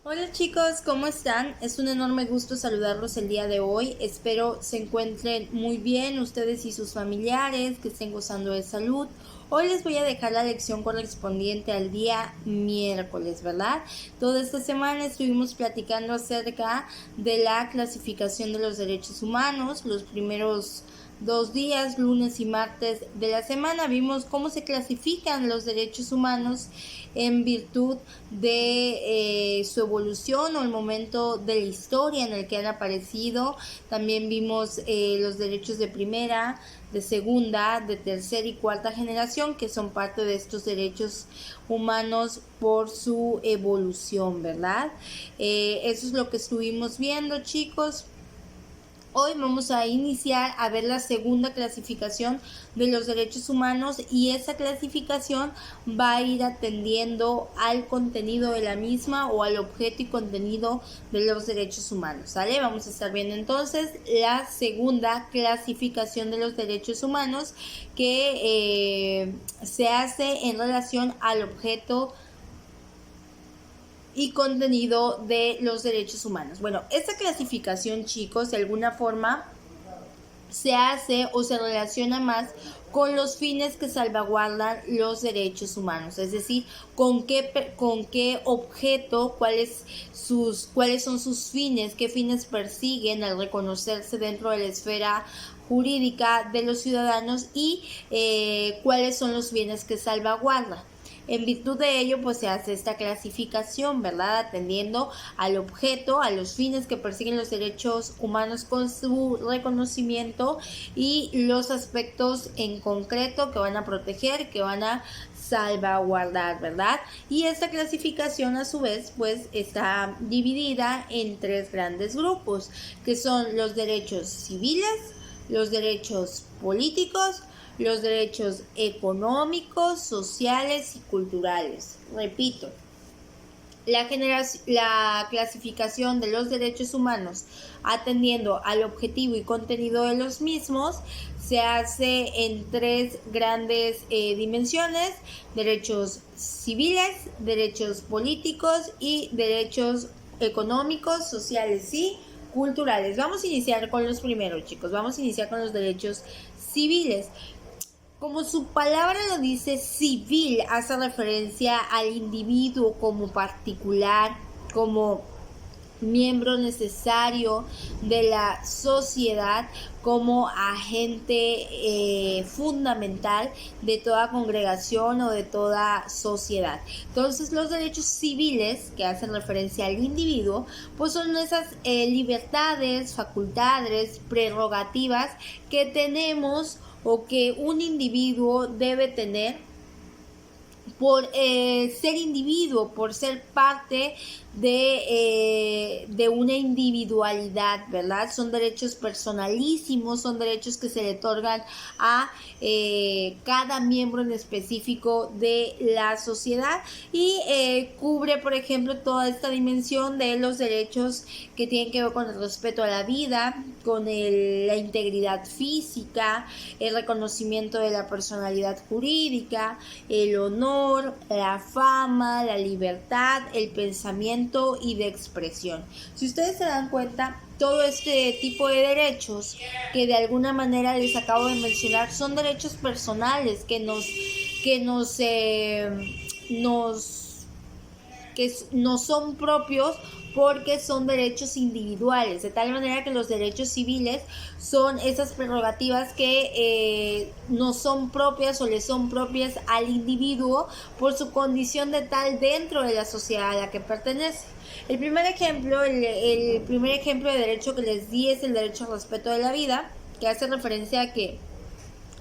Hola chicos, ¿cómo están? Es un enorme gusto saludarlos el día de hoy. Espero se encuentren muy bien ustedes y sus familiares, que estén gozando de salud. Hoy les voy a dejar la lección correspondiente al día miércoles, ¿verdad? Toda esta semana estuvimos platicando acerca de la clasificación de los derechos humanos. Los primeros 2 días, lunes y martes de la semana, vimos cómo se clasifican los derechos humanos en virtud de su evolución o el momento de la historia en el que han aparecido. También vimos los derechos de primera, de segunda, de tercera y cuarta generación, que son parte de estos derechos humanos por su evolución, ¿verdad? Eso es lo que estuvimos viendo, chicos. Hoy vamos a iniciar a ver la segunda clasificación de los derechos humanos y esa clasificación va a ir atendiendo al contenido de la misma o al objeto y contenido de los derechos humanos, ¿sale? Vamos a estar viendo entonces la segunda clasificación de los derechos humanos que se hace en relación al objeto y contenido de los derechos humanos. Bueno, esta clasificación, chicos, de alguna forma se hace o se relaciona más con los fines que salvaguardan los derechos humanos, es decir, con qué objeto, cuáles son sus fines, qué fines persiguen al reconocerse dentro de la esfera jurídica de los ciudadanos y cuáles son los bienes que salvaguardan. En virtud de ello, pues se hace esta clasificación, ¿verdad? Atendiendo al objeto, a los fines que persiguen los derechos humanos con su reconocimiento y los aspectos en concreto que van a proteger, que van a salvaguardar, ¿verdad? Y esta clasificación a su vez pues está dividida en tres grandes grupos, que son los derechos civiles, los derechos políticos, los derechos económicos, sociales y culturales. Repito, la clasificación de los derechos humanos atendiendo al objetivo y contenido de los mismos se hace en tres grandes dimensiones: derechos civiles, derechos políticos y derechos económicos, sociales y culturales. Vamos a iniciar con los primeros, chicos. Vamos a iniciar con los derechos civiles. Como su palabra lo dice, civil hace referencia al individuo como particular, como miembro necesario de la sociedad, como agente fundamental de toda congregación o de toda sociedad. Entonces, los derechos civiles, que hacen referencia al individuo, pues son esas libertades, facultades, prerrogativas que tenemos o que un individuo debe tener por ser individuo, por ser parte de una individualidad, ¿verdad? Son derechos personalísimos, son derechos que se le otorgan a cada miembro en específico de la sociedad y cubre, por ejemplo, toda esta dimensión de los derechos que tienen que ver con el respeto a la vida, con la integridad física, el reconocimiento de la personalidad jurídica, el honor, la fama, la libertad, el pensamiento y de expresión. Si ustedes se dan cuenta, todo este tipo de derechos que de alguna manera les acabo de mencionar son derechos personales que no son propios porque son derechos individuales, de tal manera que los derechos civiles son esas prerrogativas que no son propias o le son propias al individuo por su condición de tal dentro de la sociedad a la que pertenece. El primer ejemplo de derecho que les di es el derecho al respeto de la vida, que hace referencia a que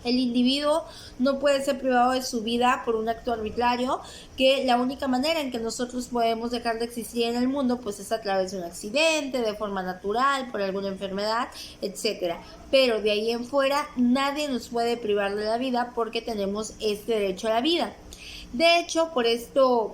el individuo no puede ser privado de su vida por un acto arbitrario, que la única manera en que nosotros podemos dejar de existir en el mundo pues es a través de un accidente, de forma natural, por alguna enfermedad, etcétera. Pero de ahí en fuera nadie nos puede privar de la vida porque tenemos este derecho a la vida. De hecho, por esto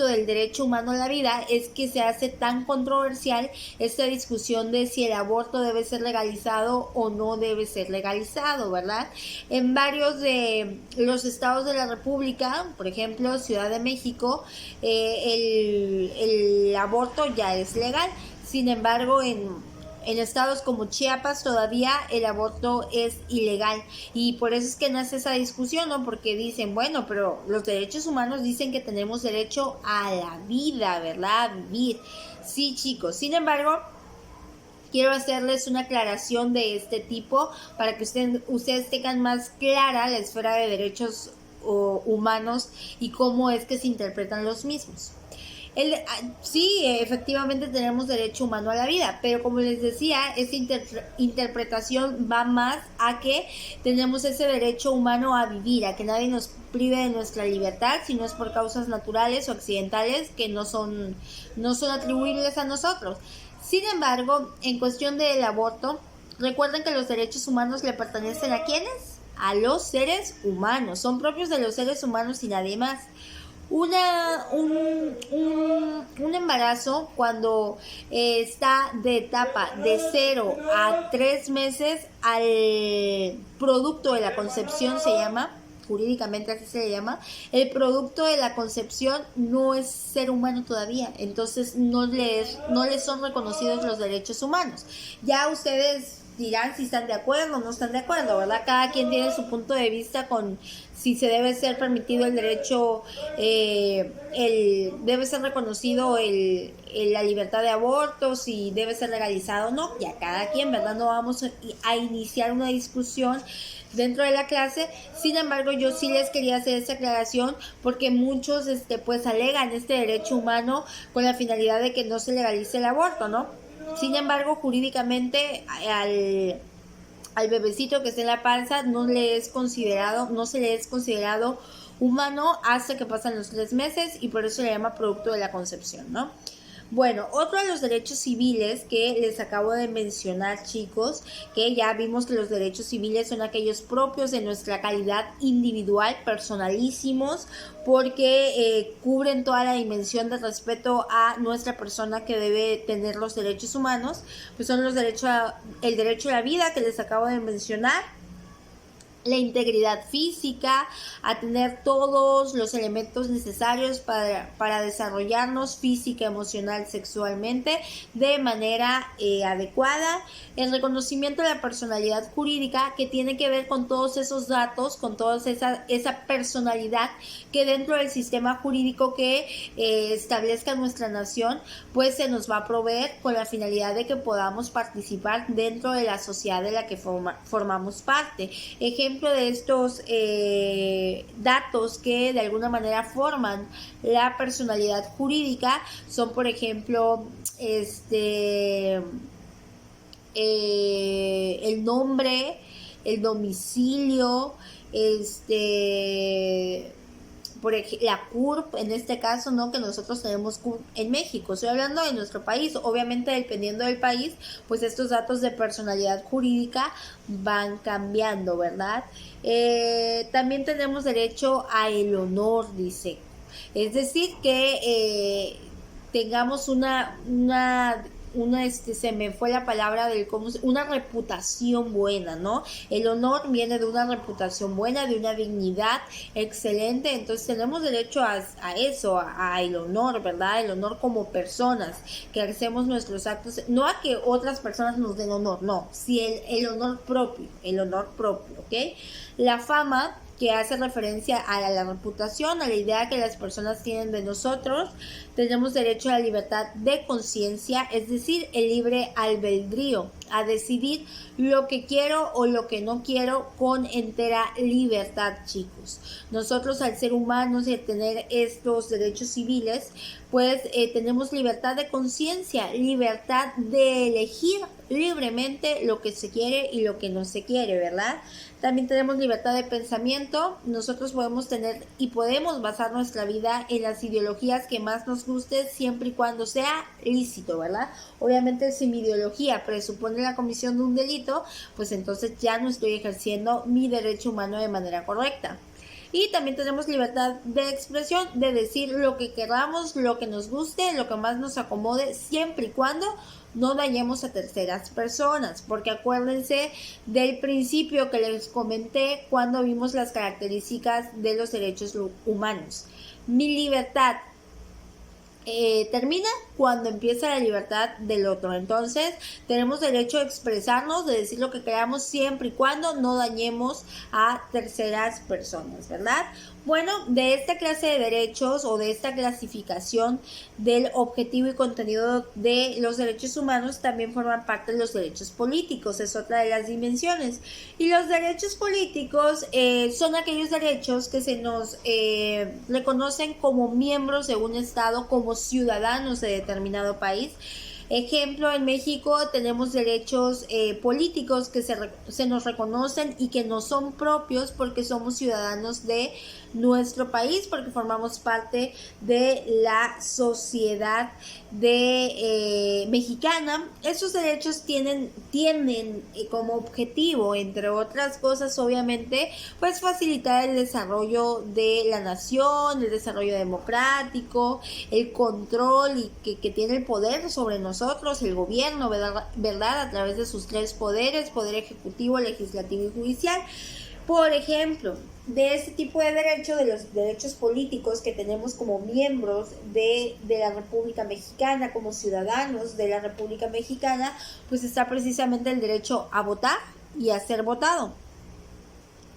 del derecho humano a la vida es que se hace tan controversial esta discusión de si el aborto debe ser legalizado o no debe ser legalizado, ¿verdad? En varios de los estados de la República, por ejemplo, Ciudad de México, el aborto ya es legal. Sin embargo, en estados como Chiapas todavía el aborto es ilegal, y por eso es que nace esa discusión, ¿no? Porque dicen, bueno, pero los derechos humanos dicen que tenemos derecho a la vida, ¿verdad? A vivir. Sí, chicos. Sin embargo, quiero hacerles una aclaración de este tipo para que ustedes tengan más clara la esfera de derechos humanos y cómo es que se interpretan los mismos. Sí, efectivamente tenemos derecho humano a la vida, pero como les decía, esa interpretación va más a que tenemos ese derecho humano a vivir, a que nadie nos prive de nuestra libertad si no es por causas naturales o accidentales que no son atribuibles a nosotros. Sin embargo, en cuestión del aborto, recuerden que los derechos humanos le pertenecen ¿a quiénes? A los seres humanos, son propios de los seres humanos y nadie más. Un embarazo cuando está de etapa de 0 a 3 meses al producto de la concepción se llama, jurídicamente así se le llama, el producto de la concepción no es ser humano todavía, entonces no les son reconocidos los derechos humanos. Ya ustedes dirán si están de acuerdo o no están de acuerdo, ¿verdad? Cada quien tiene su punto de vista con si se debe ser permitido el derecho, debe ser reconocido la libertad de aborto, si debe ser legalizado o no, ya cada quien, ¿verdad? No vamos a iniciar una discusión dentro de la clase. Sin embargo, yo sí les quería hacer esta aclaración porque muchos pues alegan este derecho humano con la finalidad de que no se legalice el aborto, ¿no? Sin embargo, jurídicamente al bebecito que está en la panza no se le es considerado humano hasta que pasan los 3 meses, y por eso se llama producto de la concepción, ¿no? Bueno, otro de los derechos civiles que les acabo de mencionar, chicos, que ya vimos que los derechos civiles son aquellos propios de nuestra calidad individual, personalísimos, porque cubren toda la dimensión de respeto a nuestra persona que debe tener los derechos humanos, pues son el derecho a la vida que les acabo de mencionar, la integridad física, a tener todos los elementos necesarios para desarrollarnos física, emocional, sexualmente de manera adecuada, el reconocimiento de la personalidad jurídica que tiene que ver con todos esos datos, con toda esa personalidad que dentro del sistema jurídico que establezca nuestra nación, pues se nos va a proveer con la finalidad de que podamos participar dentro de la sociedad de la que formamos parte. Ejemplo de estos datos que de alguna manera forman la personalidad jurídica son, por ejemplo, el nombre, el domicilio, por ejemplo, la CURP, en este caso, ¿no? Que nosotros tenemos CURP en México. Estoy hablando de nuestro país. Obviamente, dependiendo del país, pues estos datos de personalidad jurídica van cambiando, ¿verdad? También tenemos derecho a el honor, dice. Es decir, que tengamos se me fue la palabra una reputación buena, ¿no? El honor viene de una reputación buena, de una dignidad excelente, entonces tenemos derecho a eso, a el honor, ¿verdad? El honor como personas, que hacemos nuestros actos, no a que otras personas nos den honor, no, sí el honor propio, ¿ok? La fama, que hace referencia a la reputación, a la idea que las personas tienen de nosotros. Tenemos derecho a la libertad de conciencia, es decir, el libre albedrío, a decidir lo que quiero o lo que no quiero con entera libertad, chicos. Nosotros, al ser humanos y al tener estos derechos civiles, pues tenemos libertad de conciencia, libertad de elegir libremente lo que se quiere y lo que no se quiere, ¿verdad? También tenemos libertad de pensamiento. Nosotros podemos tener y podemos basar nuestra vida en las ideologías que más nos guste, siempre y cuando sea lícito, ¿verdad? Obviamente, si mi ideología presupone la comisión de un delito, pues entonces ya no estoy ejerciendo mi derecho humano de manera correcta. Y también tenemos libertad de expresión, de decir lo que queramos, lo que nos guste, lo que más nos acomode, siempre y cuando no dañemos a terceras personas, porque acuérdense del principio que les comenté cuando vimos las características de los derechos humanos. Mi libertad termina cuando empieza la libertad del otro. Entonces, tenemos derecho a expresarnos, de decir lo que queramos, siempre y cuando no dañemos a terceras personas, ¿verdad? Bueno, de esta clase de derechos o de esta clasificación del objetivo y contenido de los derechos humanos también forman parte de los derechos políticos, es otra de las dimensiones. Y los derechos políticos son aquellos derechos que se nos reconocen como miembros de un Estado, como ciudadanos de determinado país. Ejemplo, en México tenemos derechos políticos que se nos reconocen y que no son propios porque somos ciudadanos de nuestro país, porque formamos parte de la sociedad mexicana. Estos derechos tienen como objetivo, entre otras cosas, obviamente, pues facilitar el desarrollo de la nación, el desarrollo democrático, el control que tiene el poder sobre nosotros, el gobierno, ¿verdad? A través de sus tres poderes, poder ejecutivo, legislativo y judicial. Por ejemplo, de este tipo de derechos, de los derechos políticos que tenemos como miembros de la República Mexicana, como ciudadanos de la República Mexicana, pues está precisamente el derecho a votar y a ser votado.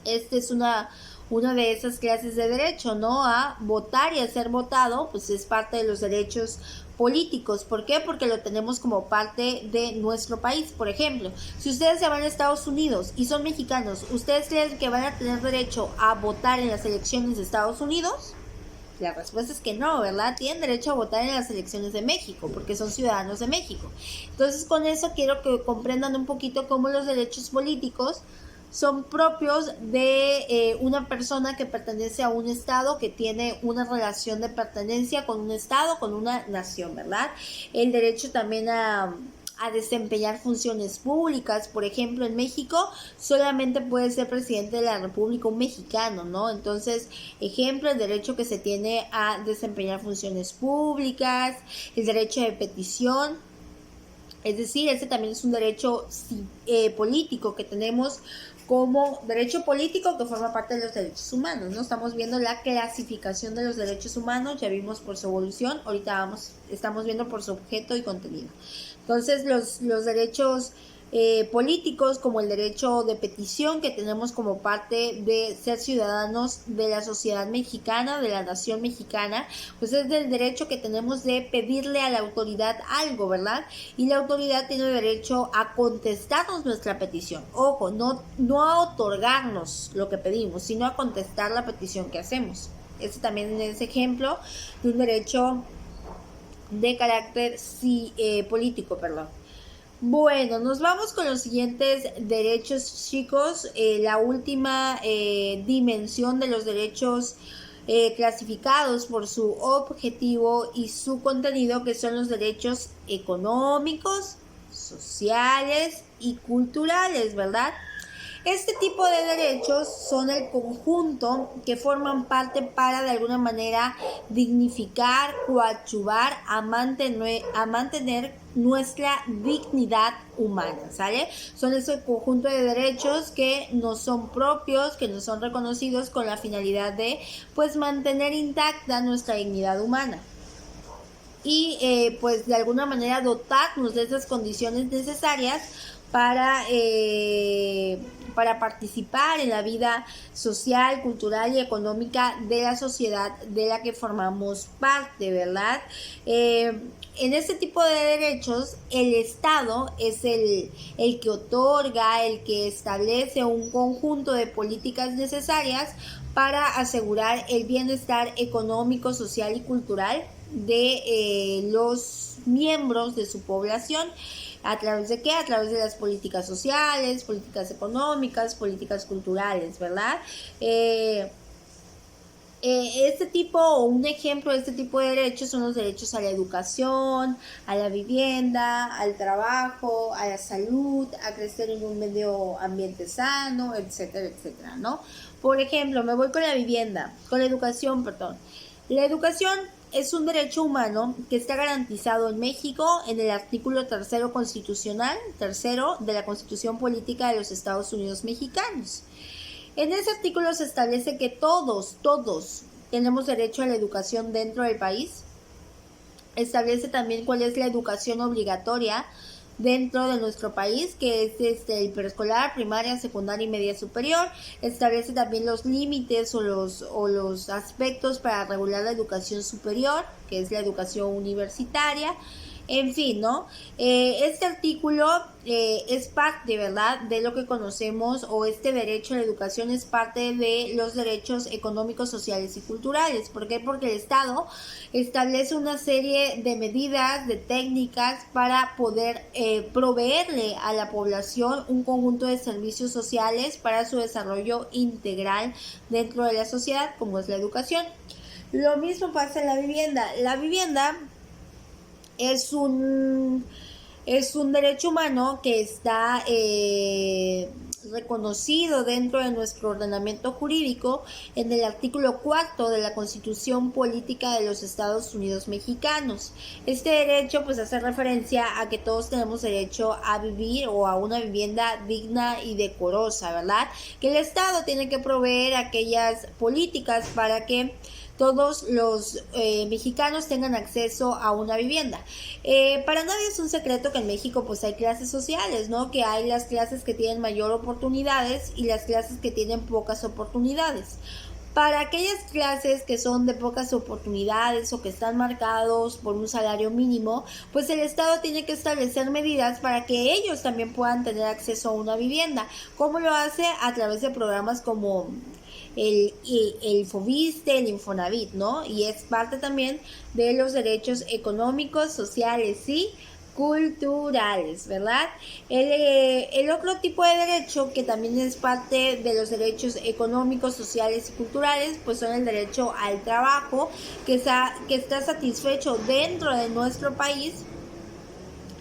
Esta es una de esas clases de derecho, ¿no? A votar y a ser votado, pues es parte de los derechos políticos. ¿Por qué? Porque lo tenemos como parte de nuestro país. Por ejemplo, si ustedes se van a Estados Unidos y son mexicanos, ¿ustedes creen que van a tener derecho a votar en las elecciones de Estados Unidos? La respuesta es que no, ¿verdad? Tienen derecho a votar en las elecciones de México, porque son ciudadanos de México. Entonces, con eso quiero que comprendan un poquito cómo los derechos políticos son propios de una persona que pertenece a un estado, que tiene una relación de pertenencia con un estado, con una nación, ¿verdad? El derecho también a desempeñar funciones públicas. Por ejemplo, en México solamente puede ser presidente de la República un mexicano, ¿no? Entonces, ejemplo, el derecho que se tiene a desempeñar funciones públicas, el derecho de petición. Es decir, este también es un derecho político que tenemos como derecho político, que forma parte de los derechos humanos, ¿no? Estamos viendo la clasificación de los derechos humanos, ya vimos por su evolución, ahorita estamos viendo por su objeto y contenido. Entonces, los derechos políticos, como el derecho de petición, que tenemos como parte de ser ciudadanos de la sociedad mexicana, de la nación mexicana, pues es del derecho que tenemos de pedirle a la autoridad algo, ¿verdad? Y la autoridad tiene derecho a contestarnos nuestra petición. Ojo, no a otorgarnos lo que pedimos, sino a contestar la petición que hacemos. Este también es ejemplo de un derecho de carácter político, perdón. Bueno, nos vamos con los siguientes derechos, chicos. La última dimensión de los derechos clasificados por su objetivo y su contenido, que son los derechos económicos, sociales y culturales, ¿verdad? Este tipo de derechos son el conjunto que forman parte para de alguna manera dignificar, coadyuvar a mantener nuestra dignidad humana, ¿sale? Son ese conjunto de derechos que no son propios, que no son reconocidos con la finalidad de, pues, mantener intacta nuestra dignidad humana. Y pues de alguna manera dotarnos de esas condiciones necesarias para participar en la vida social, cultural y económica de la sociedad de la que formamos parte, ¿verdad? En este tipo de derechos, el Estado es el que otorga, el que establece un conjunto de políticas necesarias para asegurar el bienestar económico, social y cultural de los miembros de su población. ¿A través de qué? A través de las políticas sociales, políticas económicas, políticas culturales, ¿verdad? Un ejemplo de este tipo de derechos son los derechos a la educación, a la vivienda, al trabajo, a la salud, a crecer en un medio ambiente sano, etcétera, etcétera, ¿no? Por ejemplo, me voy con la educación, perdón. La educación es un derecho humano que está garantizado en México en el artículo 3 constitucional, 3 de la Constitución Política de los Estados Unidos Mexicanos. En ese artículo se establece que todos tenemos derecho a la educación dentro del país, establece también cuál es la educación obligatoria dentro de nuestro país, que es el preescolar, primaria, secundaria y media superior. Establece también los límites o los aspectos para regular la educación superior, que es la educación universitaria. En fin, ¿no? Este artículo es parte, ¿verdad?, de lo que conocemos, o este derecho a la educación es parte de los derechos económicos, sociales y culturales. ¿Por qué? Porque el Estado establece una serie de medidas, de técnicas para poder proveerle a la población un conjunto de servicios sociales para su desarrollo integral dentro de la sociedad, como es la educación. Lo mismo pasa en la vivienda. La vivienda es un derecho humano que está reconocido dentro de nuestro ordenamiento jurídico en el artículo 4 de la Constitución Política de los Estados Unidos Mexicanos. Este derecho pues hace referencia a que todos tenemos derecho a vivir o a una vivienda digna y decorosa, ¿verdad? Que el Estado tiene que proveer aquellas políticas para que todos los mexicanos tengan acceso a una vivienda. Para nadie es un secreto que en México pues hay clases sociales, ¿no? Que hay las clases que tienen mayor oportunidades y las clases que tienen pocas oportunidades. Para aquellas clases que son de pocas oportunidades o que están marcados por un salario mínimo, pues el Estado tiene que establecer medidas para que ellos también puedan tener acceso a una vivienda. ¿Cómo lo hace? A través de programas como el Foviste, el Infonavit, ¿no? Y es parte también de los derechos económicos, sociales y culturales, ¿verdad? El otro tipo de derecho que también es parte de los derechos económicos, sociales y culturales, pues son el derecho al trabajo, que está satisfecho dentro de nuestro país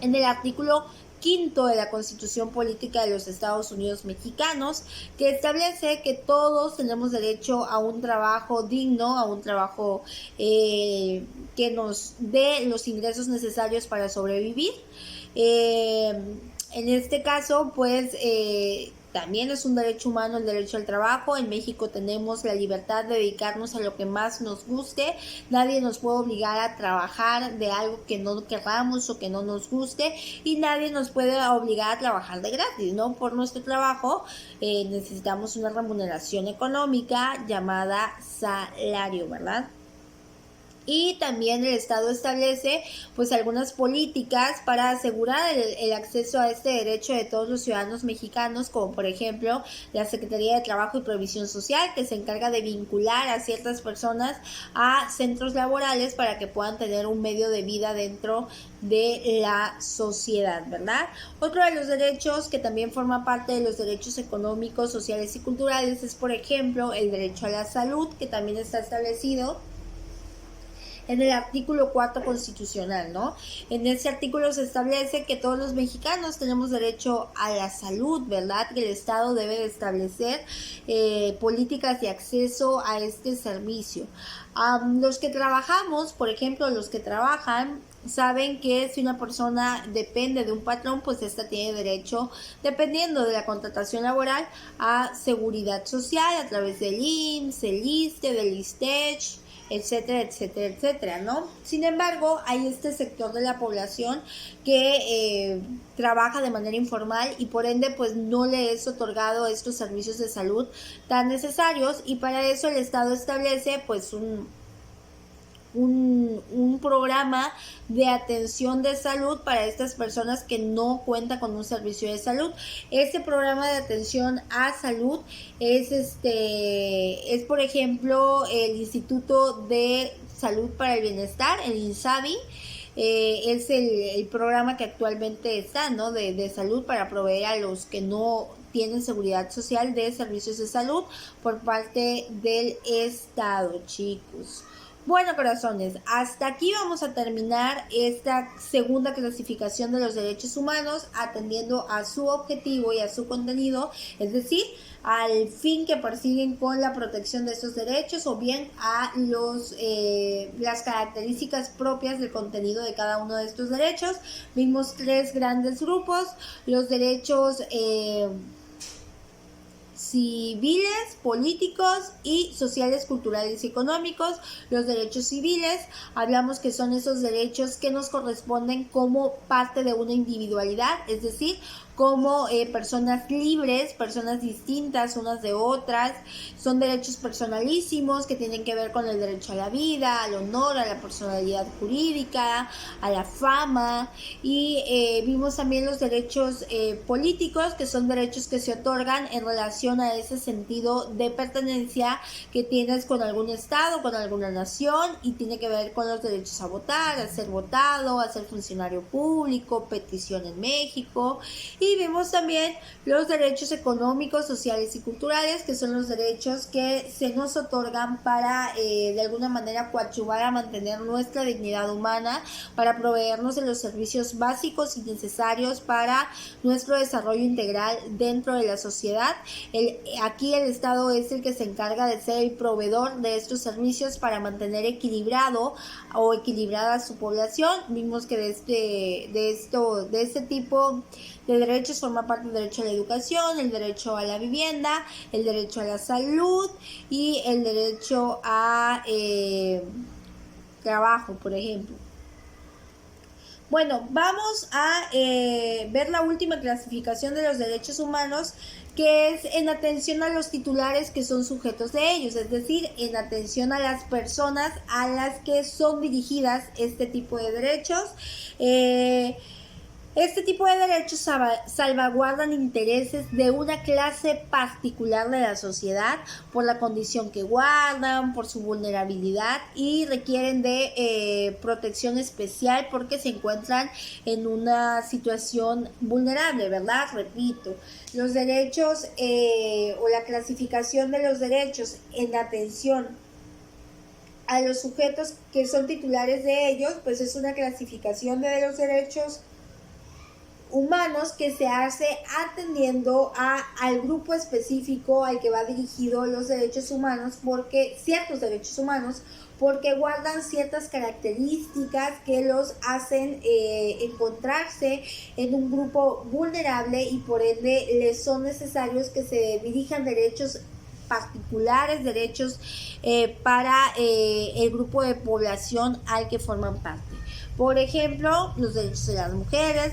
en el artículo 5 de la Constitución Política de los Estados Unidos Mexicanos, que establece que todos tenemos derecho a un trabajo digno, a un trabajo que nos dé los ingresos necesarios para sobrevivir. En este caso, pues también es un derecho humano el derecho al trabajo. En México tenemos la libertad de dedicarnos a lo que más nos guste. Nadie nos puede obligar a trabajar de algo que no queramos o que no nos guste, y nadie nos puede obligar a trabajar de gratis, ¿no? Por nuestro trabajo necesitamos una remuneración económica llamada salario, ¿verdad? Y también el Estado establece pues algunas políticas para asegurar el acceso a este derecho de todos los ciudadanos mexicanos, como por ejemplo la Secretaría de Trabajo y Previsión Social, que se encarga de vincular a ciertas personas a centros laborales para que puedan tener un medio de vida dentro de la sociedad, ¿verdad? Otro de los derechos que también forma parte de los derechos económicos, sociales y culturales es, por ejemplo, el derecho a la salud, que también está establecido en el artículo 4 constitucional, ¿no? En ese artículo se establece que todos los mexicanos tenemos derecho a la salud, ¿verdad? Que el Estado debe establecer políticas de acceso a este servicio. Los que trabajamos, por ejemplo, los que trabajan, saben que si una persona depende de un patrón, pues esta tiene derecho, dependiendo de la contratación laboral, a seguridad social a través del IMSS, el ISSSTE, del ISTECH, etcétera, etcétera, etcétera, ¿no? Sin embargo, hay este sector de la población que trabaja de manera informal y por ende pues no le es otorgado estos servicios de salud tan necesarios, y para eso el Estado establece pues un programa de atención de salud para estas personas que no cuentan con un servicio de salud. Este programa de atención a salud es por ejemplo el Instituto de Salud para el Bienestar, el INSABI. Es el programa que actualmente está, ¿no? de salud para proveer a los que no tienen seguridad social de servicios de salud por parte del Estado, chicos. Bueno, corazones, hasta aquí vamos a terminar esta segunda clasificación de los derechos humanos, atendiendo a su objetivo y a su contenido, es decir, al fin que persiguen con la protección de estos derechos, o bien a las características propias del contenido de cada uno de estos derechos. Vimos tres grandes grupos: los derechos civiles, políticos y sociales, culturales y económicos. Los derechos civiles, hablamos que son esos derechos que nos corresponden como parte de una individualidad, es decir, como personas libres, personas distintas unas de otras. Son derechos personalísimos que tienen que ver con el derecho a la vida, al honor, a la personalidad jurídica, a la fama. Y vimos también los derechos políticos, que son derechos que se otorgan en relación a ese sentido de pertenencia que tienes con algún estado, con alguna nación, y tiene que ver con los derechos a votar, a ser votado, a ser funcionario público, petición en México. Y vemos también los derechos económicos, sociales y culturales, que son los derechos que se nos otorgan para de alguna manera coadyuvar a mantener nuestra dignidad humana, para proveernos de los servicios básicos y necesarios para nuestro desarrollo integral dentro de la sociedad. Aquí el Estado es el que se encarga de ser el proveedor de estos servicios para mantener equilibrado o equilibrada su población. Vimos que de este tipo de derechos forma parte el derecho a la educación, el derecho a la vivienda, el derecho a la salud y el derecho a trabajo, por ejemplo. Bueno, vamos a ver la última clasificación de los derechos humanos, que es en atención a los titulares que son sujetos de ellos, es decir, en atención a las personas a las que son dirigidas este tipo de derechos. Este tipo de derechos salvaguardan intereses de una clase particular de la sociedad por la condición que guardan, por su vulnerabilidad, y requieren de protección especial porque se encuentran en una situación vulnerable, ¿verdad? Repito, los derechos o la clasificación de los derechos en atención a los sujetos que son titulares de ellos, pues es una clasificación de los derechos humanos que se hace atendiendo al grupo específico al que va dirigido los derechos humanos, porque ciertos derechos humanos, porque guardan ciertas características que los hacen encontrarse en un grupo vulnerable, y por ende les son necesarios que se dirijan derechos particulares, derechos para el grupo de población al que forman parte. Por ejemplo, los derechos de las mujeres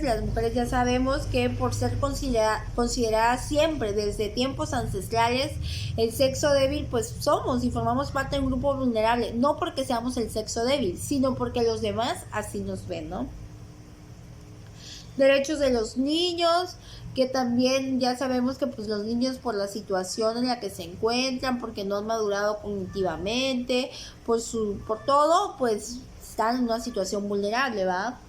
ya sabemos que por ser consideradas siempre desde tiempos ancestrales el sexo débil, pues somos y formamos parte de un grupo vulnerable, no porque seamos el sexo débil, sino porque los demás así nos ven, ¿no? Derechos de los niños, que también ya sabemos que pues los niños, por la situación en la que se encuentran, porque no han madurado cognitivamente, por todo, pues están en una situación vulnerable, ¿va?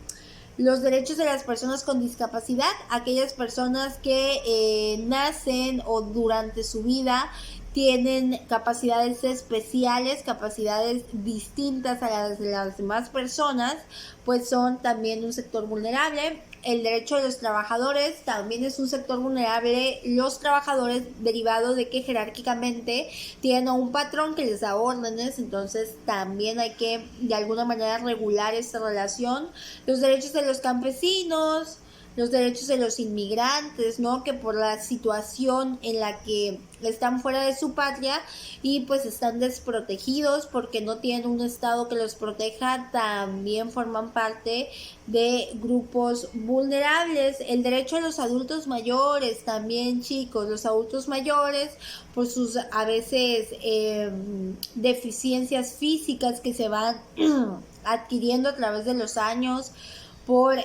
Los derechos de las personas con discapacidad, aquellas personas que nacen o durante su vida tienen capacidades especiales, capacidades distintas a las de las demás personas, pues son también un sector vulnerable. El derecho de los trabajadores también es un sector vulnerable. Los trabajadores, derivado de que jerárquicamente tienen a un patrón que les da órdenes, entonces también hay que de alguna manera regular esta relación. Los derechos de los campesinos, los derechos de los inmigrantes, ¿no? Que por la situación en la que están fuera de su patria y pues están desprotegidos porque no tienen un estado que los proteja, también forman parte de grupos vulnerables. El derecho a los adultos mayores también, chicos, los adultos mayores por sus a veces deficiencias físicas que se van adquiriendo a través de los años, por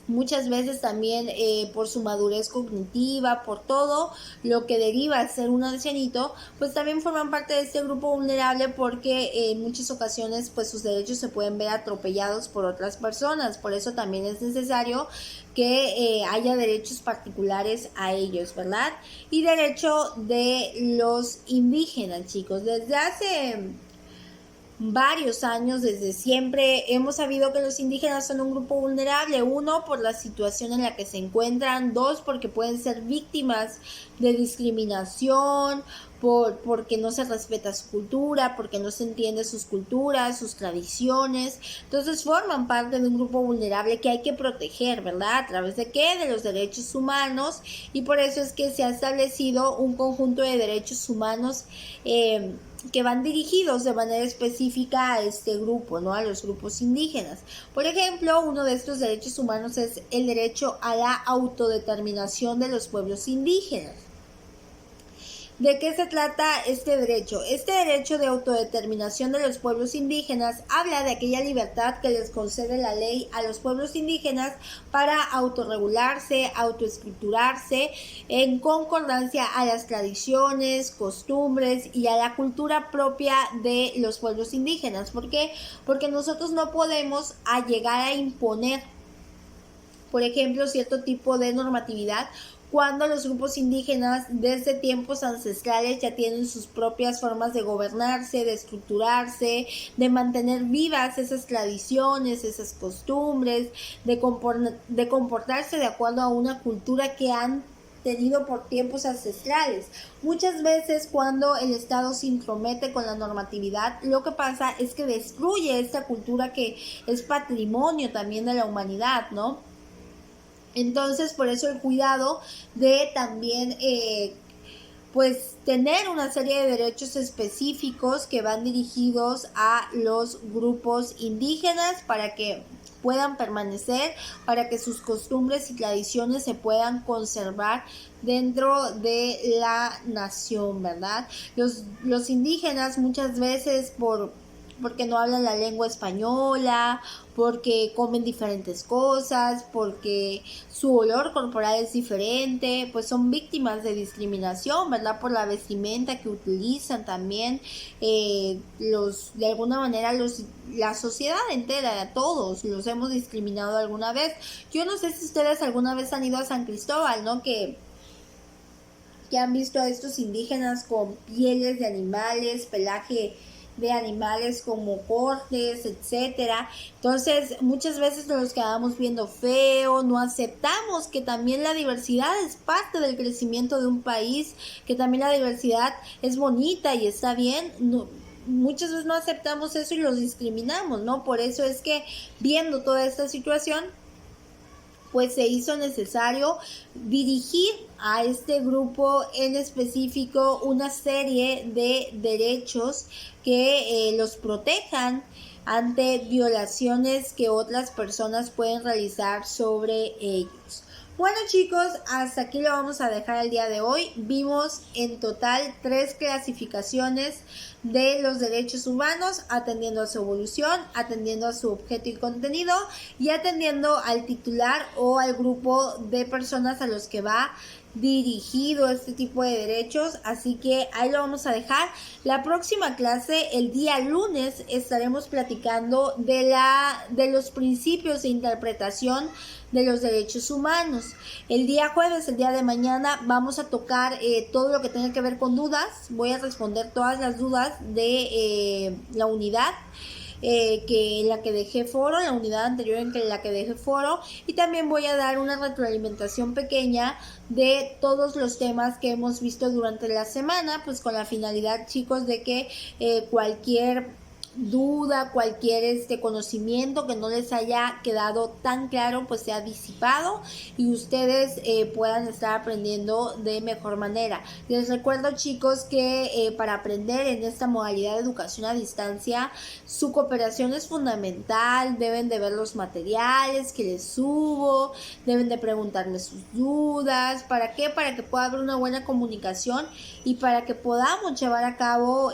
muchas veces también por su madurez cognitiva, por todo lo que deriva de ser un ancianito, pues también forman parte de este grupo vulnerable, porque en muchas ocasiones pues sus derechos se pueden ver atropellados por otras personas. Por eso también es necesario que haya derechos particulares a ellos, ¿verdad? Y derecho de los indígenas, chicos. Desde hace varios años, desde siempre hemos sabido que los indígenas son un grupo vulnerable, uno, por la situación en la que se encuentran, dos, porque pueden ser víctimas de discriminación, porque no se respeta su cultura, porque no se entiende sus culturas, sus tradiciones. Entonces forman parte de un grupo vulnerable que hay que proteger, ¿verdad? ¿A través de qué? De los derechos humanos, y por eso es que se ha establecido un conjunto de derechos humanos que van dirigidos de manera específica a este grupo, ¿no? A los grupos indígenas. Por ejemplo, uno de estos derechos humanos es el derecho a la autodeterminación de los pueblos indígenas. ¿De qué se trata este derecho? Este derecho de autodeterminación de los pueblos indígenas habla de aquella libertad que les concede la ley a los pueblos indígenas para autorregularse, autoestructurarse en concordancia a las tradiciones, costumbres y a la cultura propia de los pueblos indígenas. ¿Por qué? Porque nosotros no podemos llegar a imponer, por ejemplo, cierto tipo de normatividad cuando los grupos indígenas desde tiempos ancestrales ya tienen sus propias formas de gobernarse, de estructurarse, de mantener vivas esas tradiciones, esas costumbres, de comportarse de acuerdo a una cultura que han tenido por tiempos ancestrales. Muchas veces cuando el Estado se intromete con la normatividad, lo que pasa es que destruye esta cultura que es patrimonio también de la humanidad, ¿no? Entonces, por eso el cuidado de también pues tener una serie de derechos específicos que van dirigidos a los grupos indígenas para que puedan permanecer, para que sus costumbres y tradiciones se puedan conservar dentro de la nación, ¿verdad? Los indígenas muchas veces porque no hablan la lengua española, porque comen diferentes cosas, porque su olor corporal es diferente, pues son víctimas de discriminación, ¿verdad? Por la vestimenta que utilizan también, de alguna manera la sociedad entera, todos los hemos discriminado alguna vez. Yo no sé si ustedes alguna vez han ido a San Cristóbal, ¿no? Que han visto a estos indígenas con pieles de animales, pelaje de animales como cortes, etcétera. Entonces, muchas veces nos quedamos viendo feo, no aceptamos que también la diversidad es parte del crecimiento de un país, que también la diversidad es bonita y está bien. Muchas veces no aceptamos eso y los discriminamos, ¿no? Por eso es que viendo toda esta situación, pues se hizo necesario dirigir a este grupo en específico una serie de derechos que los protejan ante violaciones que otras personas pueden realizar sobre ellos. Bueno chicos, hasta aquí lo vamos a dejar el día de hoy. Vimos en total 3 clasificaciones de los derechos humanos, atendiendo a su evolución, atendiendo a su objeto y contenido y atendiendo al titular o al grupo de personas a los que va dirigido este tipo de derechos. Así que ahí lo vamos a dejar. La próxima clase, el día lunes, estaremos platicando de los principios de interpretación de los derechos humanos. El día jueves, el día de mañana, vamos a tocar todo lo que tenga que ver con dudas. Voy a responder todas las dudas de la unidad que en la que dejé foro, la unidad anterior en la que dejé foro, y también voy a dar una retroalimentación pequeña de todos los temas que hemos visto durante la semana, pues con la finalidad, chicos, de que cualquier duda, cualquier conocimiento que no les haya quedado tan claro, pues sea disipado y ustedes puedan estar aprendiendo de mejor manera. Les recuerdo, chicos, que para aprender en esta modalidad de educación a distancia, su cooperación es fundamental. Deben de ver los materiales que les subo, deben de preguntarme sus dudas. ¿Para qué? Para que pueda haber una buena comunicación y para que podamos llevar a cabo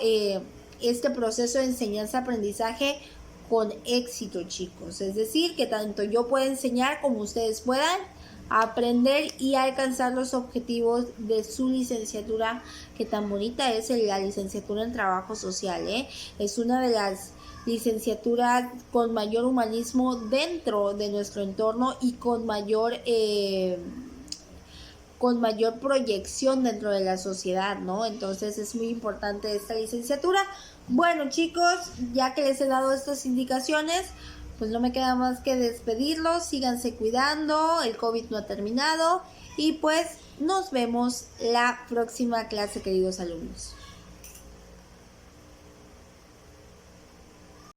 este proceso de enseñanza-aprendizaje con éxito, chicos. Es decir, que tanto yo pueda enseñar como ustedes puedan aprender y alcanzar los objetivos de su licenciatura, que tan bonita es la licenciatura en trabajo social, ¿eh? Es una de las licenciaturas con mayor humanismo dentro de nuestro entorno y con mayor con mayor proyección dentro de la sociedad, ¿no? Entonces es muy importante esta licenciatura. Bueno, chicos, ya que les he dado estas indicaciones, pues no me queda más que despedirlos. Síganse cuidando, el COVID no ha terminado y pues nos vemos la próxima clase, queridos alumnos.